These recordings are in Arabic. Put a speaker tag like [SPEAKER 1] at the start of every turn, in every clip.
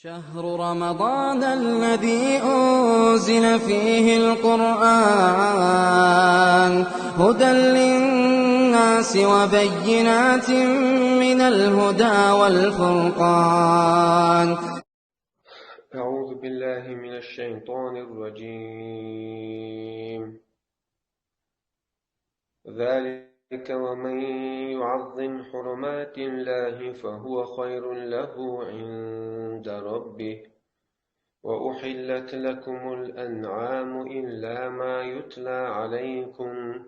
[SPEAKER 1] شهر رمضان الذي أنزل فيه القرآن هدى للناس وبينات من الهدى والفرقان.
[SPEAKER 2] أعوذ بالله من الشيطان الرجيم. ذلك ومن يعظم حرمات الله فهو خير له عند ربه وأحلت لكم الأنعام إلا ما يتلى عليكم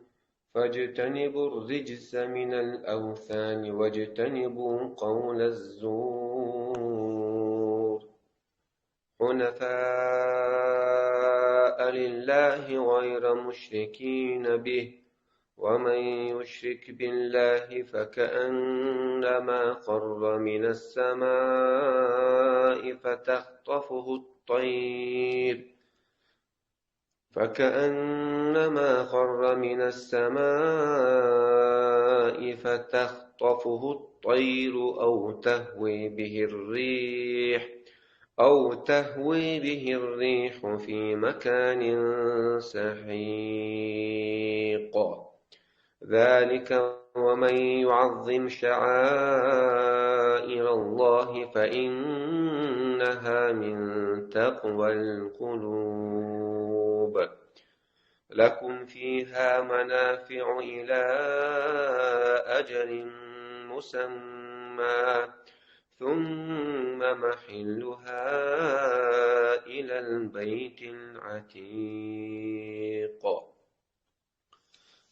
[SPEAKER 2] فاجتنبوا الرجس من الأوثان واجتنبوا قول الزور حنفاء لله غير مشركين به ومن يشرك بالله فكأنما خر من السماء فتخطفه الطير أو تهوي به الريح في مكان سحيق. ذلك ومن يعظم شعائر الله فإنها من تقوى القلوب. لكم فيها منافع إلى أجل مسمى ثم محلها إلى البيت العتيق.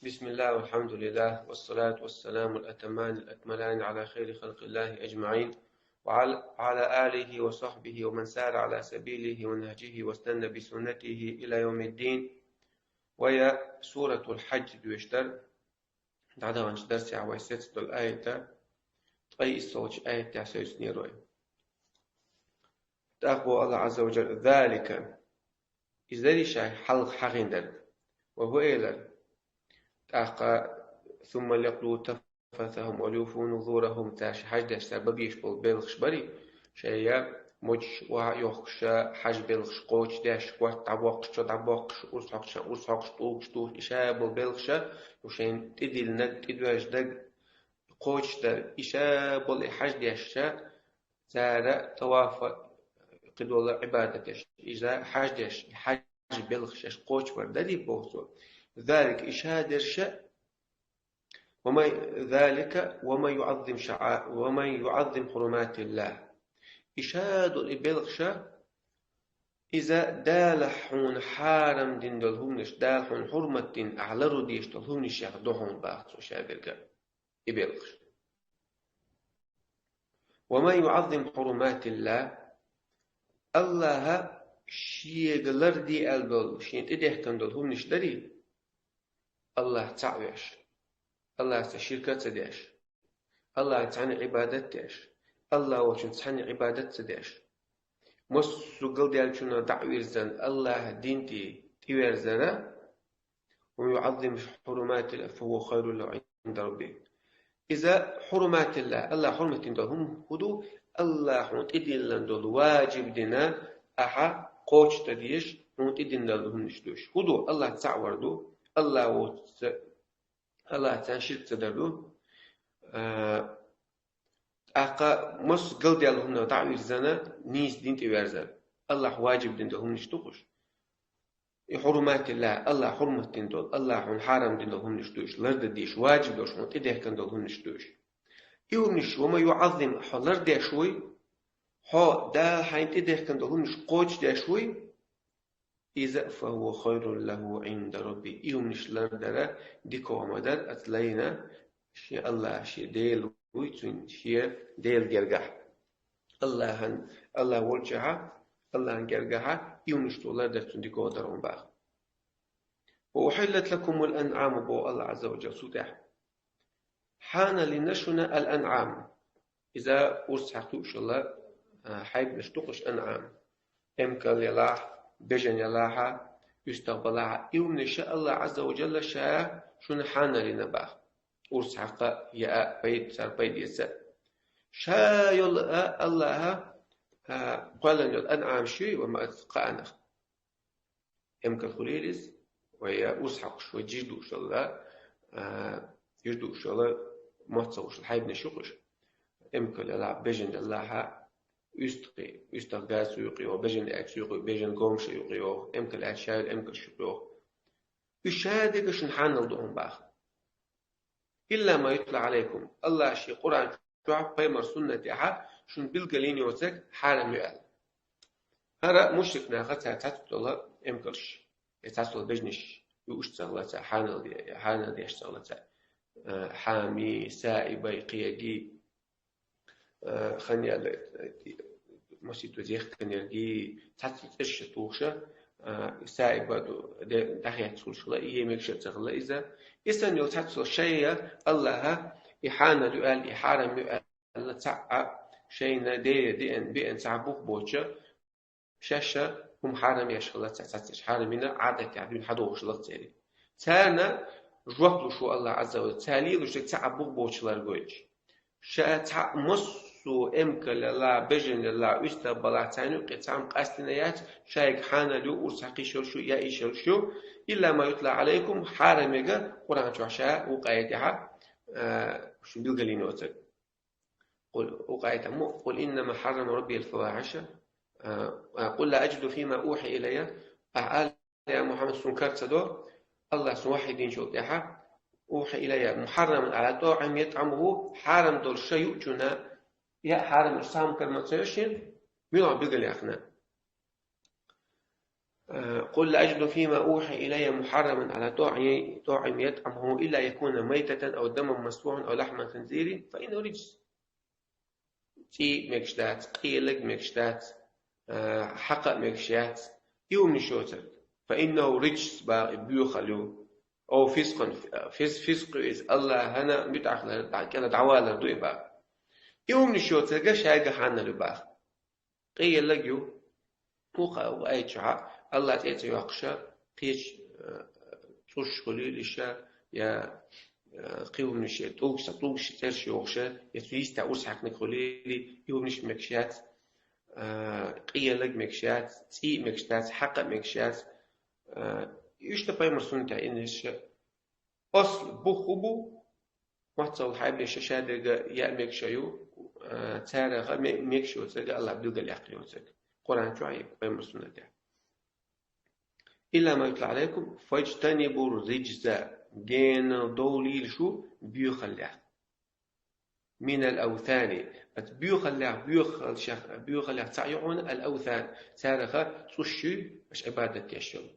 [SPEAKER 2] بسم الله والحمد لله والصلاة والسلام الأتمان الأكملان على خير خلق الله أجمعين وعلى آله وصحبه ومن سار على سبيله ونهجه واستنى بسنته إلى يوم الدين. ويا سورة الحج دوشتر دعوانش درسي عويسيت الآية أي الصوت آية تعسيس نيروي تأخو الله عز وجل ذلك إذا شيء حلق حغندر وهو إلى تأخى ثم ليقلوا تفثهم وليوفوا نذورهم تاش حج سبب يشبل بلخش بري شيء مج ويخش حج بلخش قوش داش قوات تعبوقش أرسحقش طوش إشاب بلخش وشين تدل ند تدواج دق قوش در إشاب الحج داش زارة توافق قدول عبادتش إذا حج داش حج بلخش قوش برددي بوصل ذلك إشادرش وما يعظم حرمات الله إشاد البلغش إذا دالحون حارم دين دلهمنش دالحون حرمة دين أعلى رديش دلهمنش يخدوحون باقصو شادرك إبلغش. وما يعظم حرمات الله الله شيغلر دي ألدول شين تدهكن دلهمنش دري الله تعويش الله تشركة تداش الله تعني عبادتش الله وشن تعني عبادت تداش مسو قل ديالشنا دعوير زن الله دينتي تيوير زنا ويعظم حرمات الله فهو خير له عند ربه. إذا حرمات الله حرمة عندهم هدو الله حنت إدين لندول واجب دينا أحا قوش تديش حنت إدين لندول نشدوش هدو الله تعوردو الله تنشير تدلو أقا مس قل ديالهم دعوير زنا نيس دين تيويرزن الله واجب دين دهم نشتوش حرمات الله حرمة دين دول الله حرام دين دهم نشتوش لرد ديش واجب دوش مت إده كان دهم نشتوش يونش وما يعظم حلر ديشوي ها دا حين إده كان دهم نش قوش ديشوي إذا فهو خير له عند ربي يونش لردرا ديكو عمدر أتلاينا شي الله شي ديل ويتون شي ديل جرجح الله ولجها الله جرجها يونش لردر تنديكو درون باغ. وأحلت لكم الأنعام بو الله عز وجل سودح حان لنشنا الأنعام إذا أرسحتوش الله حيب نشتقش أنعام إمكال يلاح بجن يلاها يستقبلها يوم نشاء الله عز وجل شاء شون حان لنباه أرسحق يا بيت سر بيت يسا شاء الله قال الأنعام شيء وما أتقانا إمك خليلز ويا أسحق شو جدو شو الله جدو شو الله ما تصوش الحيب نشوقش إمك لا بجن الله يستغاث يقيو بجن أكس يقيو بجن قومش يقيو إمك الأشياء إمك الشقيو يشاهدك شنحان الدهم باخ إلا ما يطلع عليكم الله شي قرآن تعب بيمر سنة أحد شن بالقلين يوزك حالا يقال هذا مشرك ناخذها تاتو الله إمكرش يتاتو بجنش يوش تغلطها حانا دي اشتغلتها حامي سائبة قيادي خني مسيتو زيخ كنيرجي تاتو تش توشة سائبة دحية تولشلا يمك شتغلا إذا إسان يو تاتو شيء الله إحانا يقال إحارم يقال تاع شيء دي بأن تعبوك بوجه شاشة هم حرام يشغل تاتش حرامنا عادة تعبين حدوش لطيري تانا جوابلو شو الله عز وجل تالي لو شيء تعبوك بوجلار جوج شا تع مصو إمك لا بجن لا استبلا تانو قتام قاستنيات شايك حانا لو أرسقي شو يا إيش شو إلا ما يطلع عليكم حرامك قرآن تعشاء وقايتها شو بيلقلينوتك قل إنما حرم ربي الفواحش قل لا أجد فيما أوحي إلي أعال يا محمد سنكر تدور الله سوحي دين شوتها أوحي إلي محرم على طاعم يطعمه حرم دول شيء جنا يا حرم السام كلمة سيشين ميوع بيقل يا أخنا قل لا أجد فيما أوحي إلي محرما على طاعم يطعمه إلا يكون ميتة أو دما مسفوحا أو لحما خنزير فإنه رجس تي مكشتات قيلك مكشتات حق مكشات يوم نشوتر فإنه رجس بيوخلو أو فسق إز الله هنا متأخر كان دعواله دويبا يوم نشوتر قش هاي حنا لباخ قيلك يو توقع وأيتشع الله تأتي يقشى قيش توش خليلشة يا قيوم نشي توكش ترشي وخشة يتريس تأوس حقنك خليلي يوم نش مكشات قيلك مكشات تي مكشات حق مكشات يشتبه مرسون تعينش أصل بخبو ما تصل حيب لشاشة يا مكشيو تارغ مكشيو تلقى الله بدو قال يقيو تلقى قرآن شعيب بمرسون تعينش إلا ما يطلع عليكم فاجتنبوا الرجز جين دولي شو بيخلع من الأوثان بيخلع تعيون الأوثان سارخة سوشي مش عبادة يشل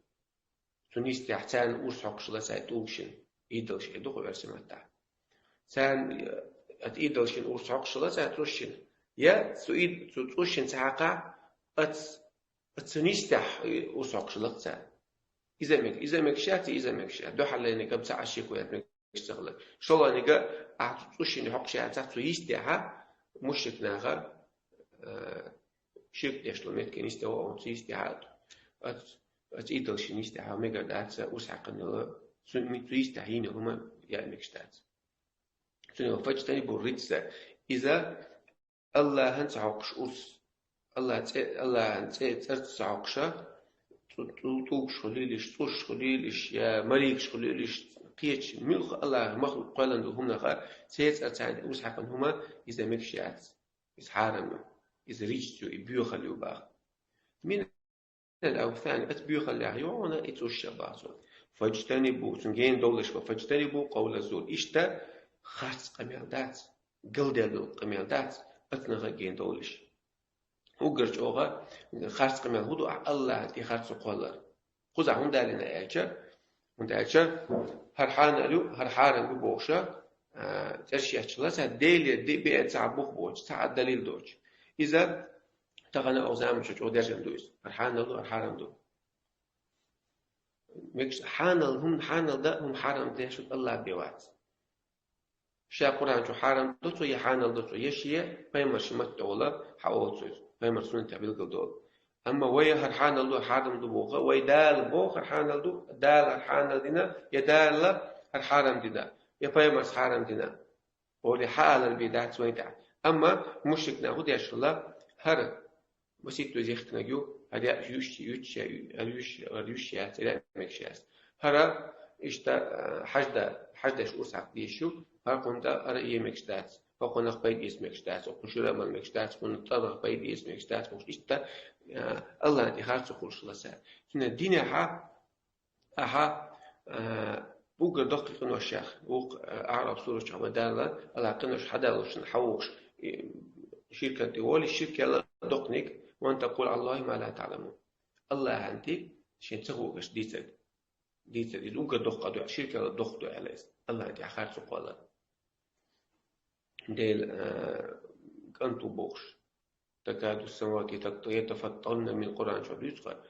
[SPEAKER 2] سنيس تحتان أوسحق شلا سايتوشن إيدلش إدوخ برسمتها سان إيدلشن أوسحق شلا سايتوشن يا سويد توشن سحقا سنيس تح أوسحق شلا سايت إذا مكشات دو حلا نيجا بتاع الشيك ويا مكشتغل شو لا نيجا أعطوش إني حق شيء أعطو يستيها مشك ناغا شيك يشلو ميت كن يستوى أو يستيها أتيدل شيء يستيها ميجا دات وسعق إنه سن يستحين هما يا مكشتات سنو فجتني بالرجس إذا الله هنسعقش أوس الله هنسعقشه توش خليلش يا مليك خليلش قيتش ملخ الله مخلوق قالن هم نخا سيت أتعد وسحقن هما إذا مكشيات إذا حارم إذا ريجتو يبيو خليو باخ من الأوثان أتبيو خلي عيونا إتوش بعضهم فاجتنبوا سنجين دولش فاجتنبوا قول الزور إشتا خاص قميلدات قلدل قميلدات أتنغا جين دولش وقرج أوغا خاص قميل هدو الله دي خاص قولر خذ هم دالنا أجا هر حارن ببوشة ترشي أشلا دي بيت تعبوك بوش تعد دليل دوش إذا تغنى أوزام شو درجن دوس هر حارن دو مش حانل ده هم حارم ده شو الله بيوات شا قرآن شو حارم دوتو يا حانل دوتو يشيء بيمر شمت دولا حاول بيمر سنة تعبيل دول أما ويا هر حانل دو حارم دو بوخا ويا دال بوخ هر حانل دو دال هر حانل دينا يا دال هر حارم دينا يا بيمر حارم دينا ولي حال البدعة وين أما مشرك ناخد يا شو الله هر بسيط وزيختنا جو هذا يوش يا تلا مكشاس هرا إشتا حجدا شو ساق ديشو هر قندا أرا إيه مكشتات فقنا قبيد إس مكشتات وقشرة من مكشتات ونطبق قبيد إس مكشتات وش إشتا الله أنت خارج خلص لسا هنا الدين أها بوجر دقيق نوشيخ وق أعرب صورة عمدالة الله قنوش حدا وش نحوش شركة دول الشركة لا دقنك وأن تقول الله ما لا تعلمون الله أنت شين تسوقش ديتك الأوجر دقة دو شركة لا دق دو على الله أنت خارج قال ديل أنتو بوش تكاد السماوات يتفطرن من القرآن شو بيسقى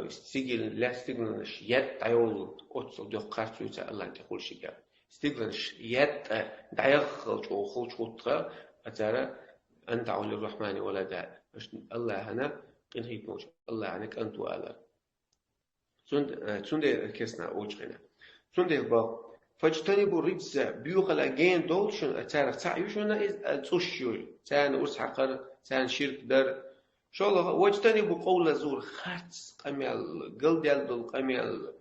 [SPEAKER 2] سجل لا سجلنش يد عيول أتصل دو قارت يوسع الله أنت كل شيء سجلنش يد دعيخل شو خل شو ترى أترى أنت عول الرحمن ولا داء الله هنا قنهيت موج الله عنك أنت وألا سند كسنا أوجنا سند الباب فاجتنبوا الرجس بيوخل أجين دولشون أترى تعيشون التوشيول تان أسحقر تان شرك در شو الله واجتنبوا قول زور خرس قميل قلدل دول قميل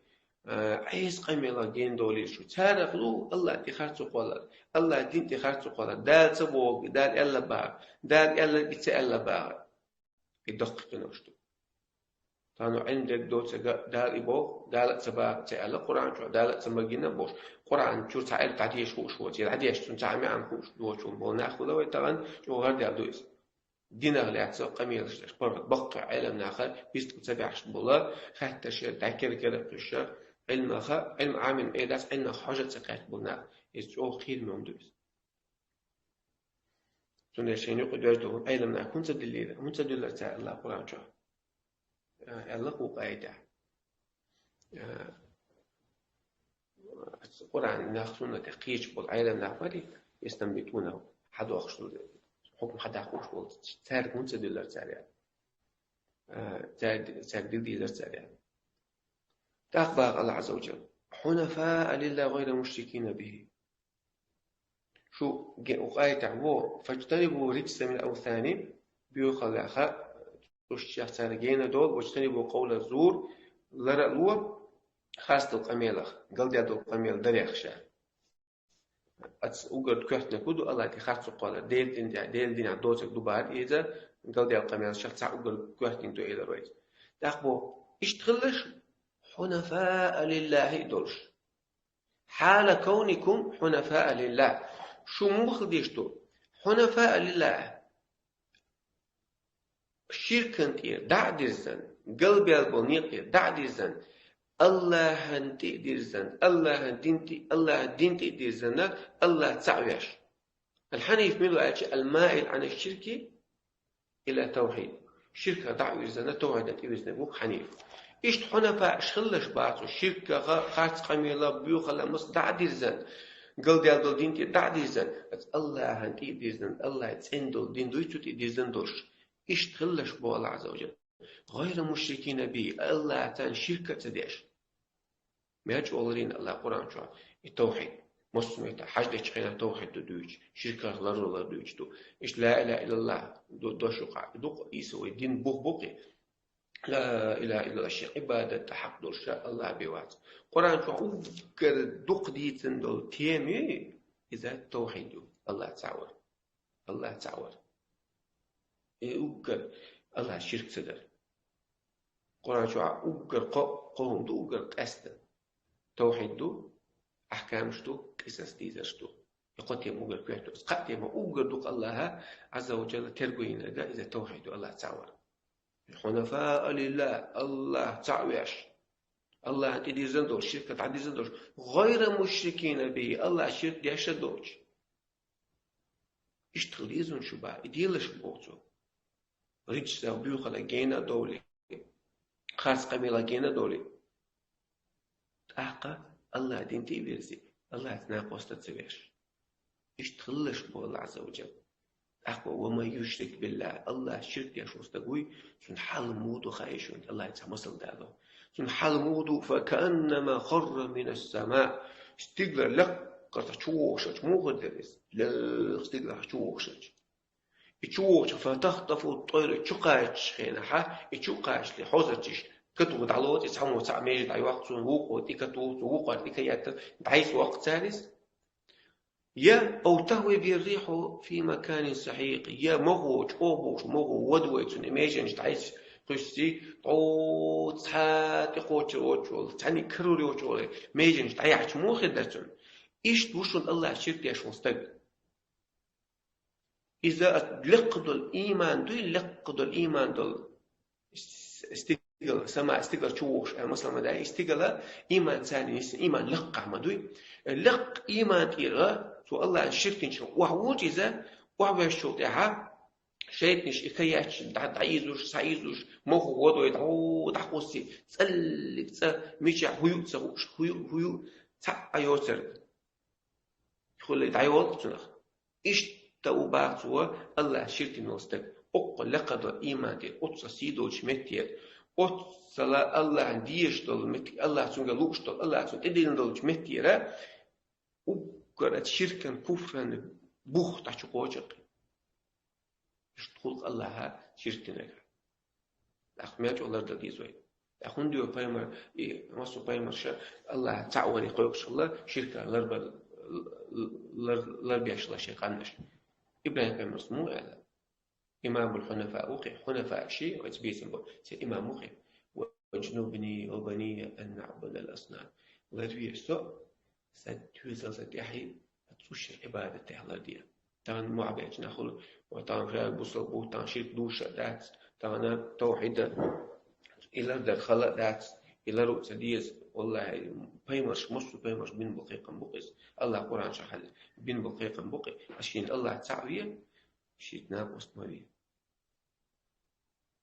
[SPEAKER 2] عيس قميل جين دولي شو تاريخ لو الله تخرج قولا الله دين تخرج قولا دال سبوق دال إلا بار دال إلا بتألا بار يدقق نوشتو تانو عندك دوت دال إبوه دال سبا تألا قرآن شو دال سمجينا بوش قرآن شو تعال تعديش هو شو تيل عديش تنتعمي عن خوش دو شو بوناخذ لو يتغن شو غير دويس دينا اللي عتصو قميل شبر بقى علم ناخر بيست تبعش بولا حتى شيء تعكر كده قشة علم عامل إيه داس علم حاجة سقط بنا يسوع خير من دوس سنة شيء يقول يجدون علم نا كنت دليل كنت دليل تاع الله قرآن شو الله هو قاعدة القرآن ناخذونه تقيش بالعلم نعمري يستنبطونه حد أخشوا حكم حد أخوش بول تار كنت دليل تاع تار دليل تاع تأخبر الله عز وجل حنفاء لله غير مشركين به شو وقاية عبو فاجتنبوا رجس من الأوثان بيوخل أخا وشيخ سارجين دول واجتنبوا قول الزور لرألوا خاصة القميلة قلدي هذا القميل دريخ شا أوجد كهتنا كودو الله تخاصة قال ديل دين عدوتك دوبار إذا قلدي القميل شخص أوجد كهتين تو إلى رئيس تأخبو اشتغلش حنفاء لله دولش حال كونكم حنفاء لله شو مخديشتو حنفاء لله شركن تير دعدرزن قلبي البنيق دعدرزن الله هنتي ديرزن الله دين تديرزن الله تعويش الحنيف ملو أجي المائل عن الشرك إلى توحيد شركة دعويرزن توحيد تديرزن حنيف إيش حنفاء شخلش بعضو شركة خاص قميلة بيوخلا مص دعدرزن قل ديال دين دعدرزن الله هنتي ديرزن الله تسندل دين دويتو تديرزن دوش إيش تخلش بو الله عز وجل غير مشركين به الله تان شركة تديش ما يجوا أولين الله قرآن شو التوحيد مسلم حاجة تشخينا توحيد دويش شركة لرلا دويش دو إيش لا إله إلا الله دو شقع دو إيسو الدين بوقي لا إله إلا الله شيء عبادة حق دو شاء الله بيوات قرآن شو أوكر دوق ديتن دو تيمي إذا التوحيد الله تعور أوكر الله شرك صدر قرآن شو أوكر قوم دو أوكر قصد توحيد دو أحكام شتو قصص ديزر شتو يقول يوم أوكر كيحتو قد يوم أوكر دوق الله عز وجل ترقين هذا إذا توحيد الله تعور حنفاء لله الله تعويش الله تدير زندور شركة تعدي زندور غير مشركين به الله شرك ديش دوج اشتغل يزون شو بقى يديلش بوتو رجس أو بيوخلا جينا دولي خاص قبيلة جينا دولي أحقا الله دين تيبيرزي الله تناقص تتسويش اشتغلش بو الله عز وجل أحقا وما يشرك بالله الله شرك يشوز تقوي سن حال مودو خايشون الله يتمثل دالو سن حال مودو فكأنما خر من السماء استقلر لك قرطة شوشج مو غدرس لا استقلر شوشج يشوش فتخطف الطير يشقاش خينها يشقاش لحوزتش كتو دعوات يسحمو تعميج دعي وقت وقو تيكتو وقو تيكيات دعيس وقت ثالث يا أو تهوي بالريح في مكان سحيق يا مغوج أوبوش مغو ودويت نيميجن دعيس قشتي أو تحاتي قوتش وتشول تعني كروري وتشول ميجن دعيش مو خدتون إيش توشون الله شرك يشون استقل إذا لقدوا الإيمان لقدوا الإيمان استقل سما استقل شوش مثلا دا استقل إيمان ثاني إيمان لق مدوي لق إيمان إيرا سو الله الشرك نشو وحوج إذا وحوش شو تاعها شيء نش إخياتش دعيزوش سعيزوش مخو وضو يدعو دحوسي تسلك ميشا هيو تسوش هيو تع أيوتر يقول دعيوت تنخ إيش توبات سوا الله شرك نوستك أقل لقد إيمان دي أتصى سيدو شمتير أتصى الله عنديش دول متي الله سنجا لوش دول الله سنجا إدين دول شمتير وقرأت شركا كفرا بوخ تحت قوجك تقول الله شركنا أخميات الله دل يزوي أخون ديو بايمر مصو بايمر شا الله تعوري قويقش الله شركة لربيش الله شيقانش إبراهيم بايمر سمو إمام الحنفاء وقي حنفاء شيء وتبيسم سي إمام وقي وجنوبني وبني أن نعبد الأصنام لربيش سو ستوزل ستيحي تسوش عبادة الله دي تان معبد ناخذ وتان غير بوصل بو تان شرك دوشة دات تان توحيد إلى در خلق دات إلى رؤس ديز والله بيمرش مصر بيمرش بين بقيقا بقيس الله قرآن شحل بين بقيقا بقي عشان الله تعوية شيء ناقص مريء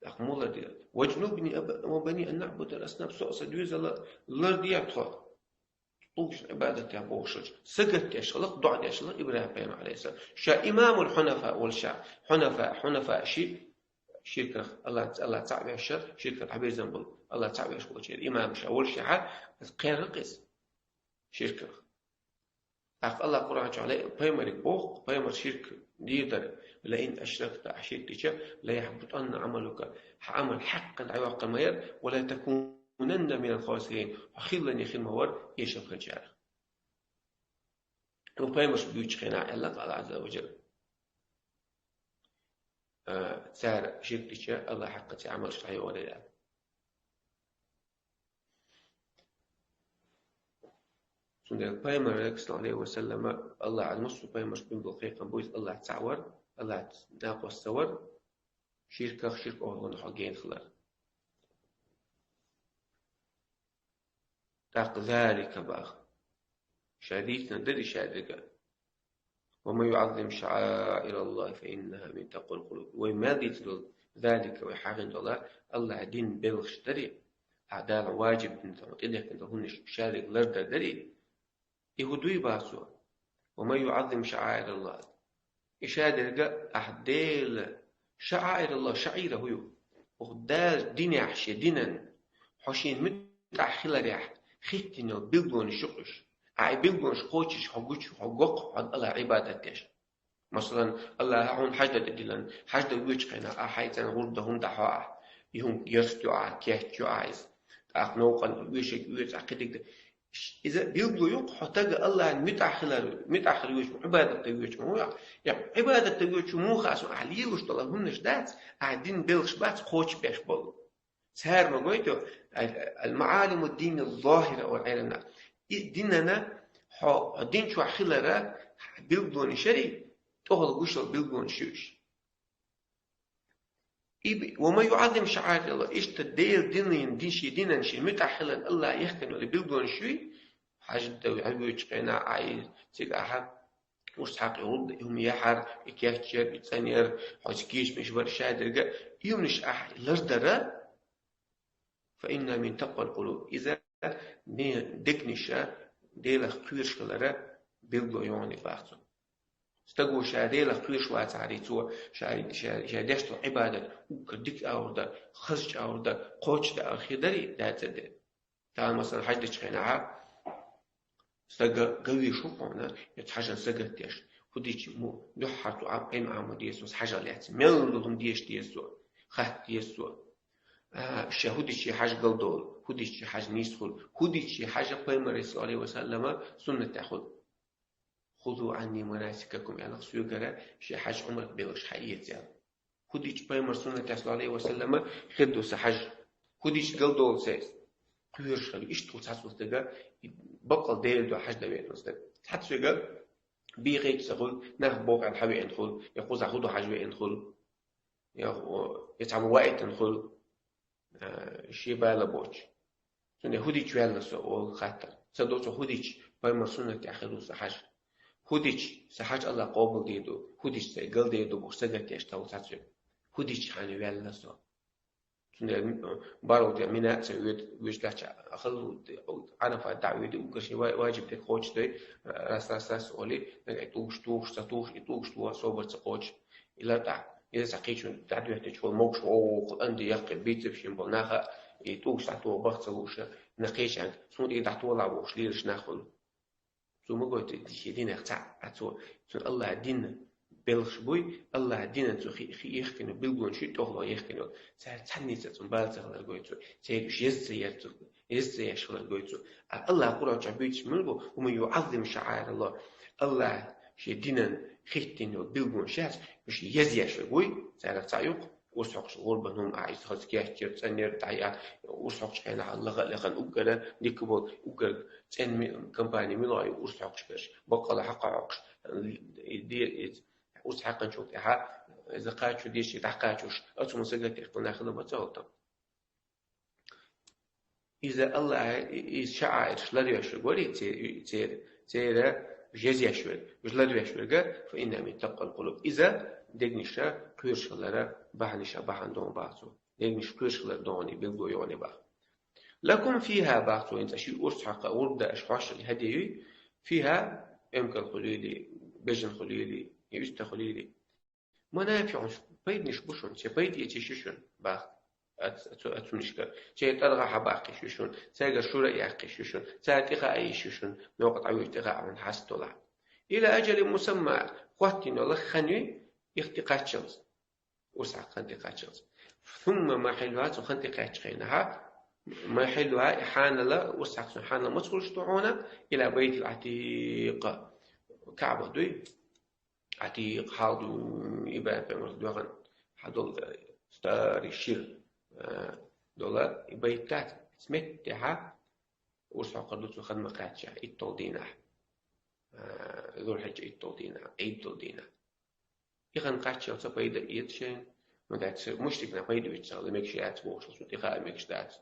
[SPEAKER 2] أخمولة دي وجنوبني وبني أن نعبد الأصنام سوء دوز الله لردي يبطل طوش عبادة يا بوشج سجد يشلق دعاء يشلق إبراهيم عليه السلام شا إمام الحنفاء والشا حنفاء شركة الله تعبي الشر شركة عبيد زنبل الله تعبي الشر شيء إمام شا والشا قير رقص شركة أخ الله قرآن عليه بيمر بوق بيمر شركة ديدر لئن أشركت أشركتك لا يحبطن عملك عمل حقا عواقب المير ولا تكون ونن من الخاسرين وخيلا يخيل مور يشوف خنجار وبايمش بيوتش خناع الله عز وجل سار شركتك الله حقتي عمل صحيح ولا لا سنة بايمر صلى الله عليه وسلم الله على نص بايمش بين دقيقة بويس الله تعور الله ناقص صور شركة أهون حقين خلال تاق ذلك باخ شديد ندري شادقة وما يعظم شعائر الله فإنها من تقوى القلوب وما يدل ذلك ويحاغن الله دين بلغش دري أعدال واجب انت إذا كنت هون شارك لرد دري يهدوي باسوا وما يعظم شعائر الله إشادر أحديل شعائر الله شعيره هو وخدال دين يحشي دينا حشين متأخلة ريح خيتنا بيلغون شقش عاي بيلغون شقوشش حقوش حقوق عن الله عبادتش مثلا الله هون حاجة تدلن حاجة ويشقنا حاجة غرده هم دحوا يهم يرستوا كيهتوا عايز أخنوقا ويش عقدك إذا بيلغو يق حتى الله متأخر ويش عبادة ويش مو يعني عبادة ويش مو خاص عليه وش طلع هم نشدات قاعدين بيلغش بات خوش بيش بول سهر ما قلتوا المعالم الدين الظاهرة والعلم ديننا دين شو خلرا بيلغون شري تغل قشر بيلغون شوش وما يعظم شعائر الله إيش تدير دين شي دينا شي متأخلا الله يحكم ولا بيلغون شوي حاجة دوي عبوش قينا عايز تيك أحد وسحق يرد يوم يحر يكيشر يتسنير حاج كيش مش برشاد يوم نش أحد لردرا فإن من تقوى القلوب إذا دكنشا ديلا خيرش كلارا بيلغو يوني باختو استقو شاديلا خيرش واتعريتو شادشتو عبادة وكدك أوردا خزج أوردا قوش دا أخيدري دا تدي تعال مثلا حاجة تشخينها استقا قوي شوفونا يتحاجن سقتيش هديش مو دحرت عم عم ديسوس حاجة لات ملهم ديسو خات ديسو هديش حاجة قلدول هديش حاجة نيسخل هديش حاجة بيمر صلى الله عليه وسلم سنة تأخذ خذوا عني مناسككم يعني سيوغرا شي حاجة عمرك بيلش حقيقة يعني هديش بيمر سنة صلى الله عليه وسلم خدوا سحاج هديش قلدول سيس قيرش خلي إيش تقول تحسوس دقا بقل ديل دو حاجة دوين نصدق تحسوا يقال بيغيك سقول نخ بوق عن حبي ندخل يقول زخدو حاجة ندخل يتعمل وقت ندخل شي بالا بوش سنة هديش ويلا سؤال خاطر سدوتو هديش بيمر سنة تأخذوا سحاج هديش سحاج الله قابل ديدو هديش سيقل ديدو بوسجت يشتاو تحسوا هديش حاني ويلا سؤال بارو دي منا سويت وجدت أخذ أنا فدعوة دي وكشي واجب دي خوش دي راس أولي توش تو صوبر تقوش إلا تع إذا سقيش تعدوا تشوف موش أو عندي يقل بيت في شمبوناها توش تعتوا بخصوش نقيش عند سون إذا تعتوا لعوش ليش ناخذ سو ما قلت دي دين اختع عتوا سون الله دين بلغش بوي الله دينا تو خي يخكنو بلغون شي توغلو يخكنو تعني تتون بالتغل الغويتو تيدوش يزي يشغل الغويتو الله قرأ جابيتش ملغو ومن يعظم شعائر الله الله شي دينا خيتينو بلغون شاس مش يزي يشغل بوي تعالى تعيق وسحقش غربة نوم عايز خزكيح تير تنير تعيا وسحقش كان الله لغن أقرأ نيكبول أقرأ تن كمباني ملاي وسحقش بش بقى حق عقش وسحقا نشوف إها إذا قاتشو ديشي تحقاتشوش أتو مسجد يختنا خدمة بتوتا إذا الله شعائر شلادو يشوي قولي تيرا جزي يشوي شلادو يشوي فإن من تقوى القلوب إذا دقنشا كيرش لرا بحنشا بحن دون بعضو دقنش كيرش لرا دوني بلغو يوني بعض لكم فيها بعضو إنت أشي أرسحق ورد أشخاص الهدي فيها يمكن خليلي بجن خليلي يست خليلي منافع بيدنش بوشون بيد يتشيشون باخ أتمنشك شيء ترغى حباقي شوشون ساقى شورا يعقي شوشون ساقى أي شوشون نوقت عويش تغى عن حاستولا إلى أجل مسمى قوتين الله خنوي اختقاتشلز وسع خنتقاتشلز ثم ما حلوات وخنتقاتشخينها ما حلوها حان لا وسع حان ما تقولش تعونا إلى بيت العتيق كعبة دوي عتيق حاضو يبقى في مردوغن حدول ستاري شير دولا بيتات سمتها وسع قدوتو خدمة قاتشة إتول دينا ذو الحجة إتول دينا إيدول دينا يخن قاتشة وصبايدا إيدشين مدات مشتكنا بايدو يتشغل ميكشي أتبوش وصوتيخاء ميكش دات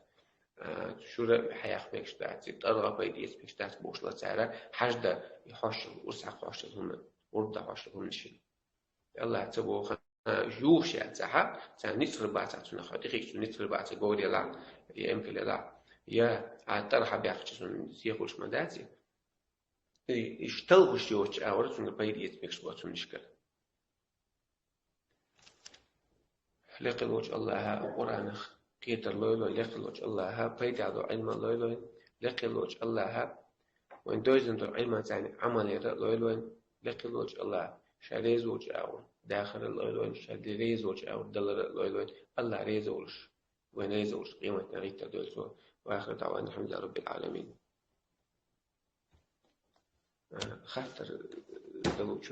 [SPEAKER 2] شورا حياخ ميكش دات ترغى بايدي يسميكش دات بوش لا تعالى حاجة يحوشل وسع حوشل هم ورد حوشل هم نشين الله تبو جوش يتسحى نتر باتات نخاطي خيش نتر باتات قولي لا يمكن لا يا عطرها بيخش سيخوش مداتي اشتلغش يوش أورد سنة بايدي يسميكش باتون نشكل لقلوش الله قرآن قيتر لولو لقلوش الله بايدي عدو علم لولو لقلوش الله وإن دوزن دو علم تاني عمل لولو لقلوش الله شاريزوش أور داخل اللولوين شادي ريزوش أو دلر اللولوين الله ريزوش وين ريزوش قيمة نغيتا دولسو وآخر دعوانا الحمد لله رب العالمين خاطر دلوش